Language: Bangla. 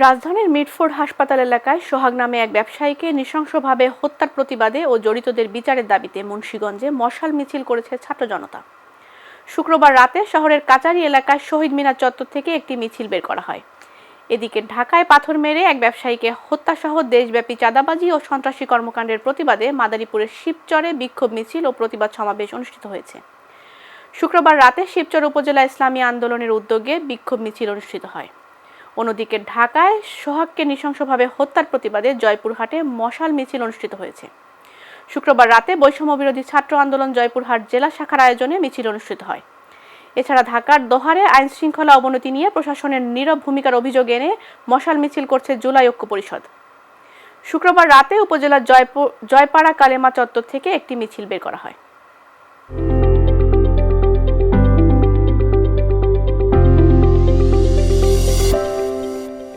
রাজধানীর মিটফোর্ড হাসপাতাল এলাকায় সোহাগ নামে এক ব্যবসায়ীকে নৃশংসভাবে হত্যার প্রতিবাদে ও জড়িতদের বিচারের দাবিতে মুন্সিগঞ্জে মশাল মিছিল করেছে ছাত্র জনতা। শুক্রবার রাতে শহরের কাচারি এলাকায় শহীদ মিনার চত্বর থেকে একটি মিছিল বের করা হয়। এদিকে ঢাকায় পাথর মেরে এক ব্যবসায়ীকে হত্যাসহ দেশব্যাপী চাঁদাবাজি ও সন্ত্রাসী কর্মকাণ্ডের প্রতিবাদে মাদারীপুরের শিবচরে বিক্ষোভ মিছিল ও প্রতিবাদ সমাবেশ অনুষ্ঠিত হয়েছে। শুক্রবার রাতে শিবচর উপজেলা ইসলামী আন্দোলনের উদ্যোগে বিক্ষোভ মিছিল অনুষ্ঠিত হয়। অন্যদিকে ঢাকায় সোহাগকে নৃশংসভাবে হত্যার প্রতিবাদে জয়পুরহাটে মশাল মিছিল অনুষ্ঠিত হয়েছে। শুক্রবার রাতে বৈষম্য বিরোধী ছাত্র আন্দোলন জয়পুরহাট জেলা শাখার আয়োজনে মিছিল অনুষ্ঠিত হয়। এছাড়া ঢাকার দোহারে আইন শৃঙ্খলা অবনতি নিয়ে প্রশাসনের নীরব ভূমিকার অভিযোগ এনে মশাল মিছিল করছে জুলাই ঐক্য পরিষদ। শুক্রবার রাতে উপজেলার জয়পাড়া কালেমা চত্বর থেকে একটি মিছিল বের করা হয়।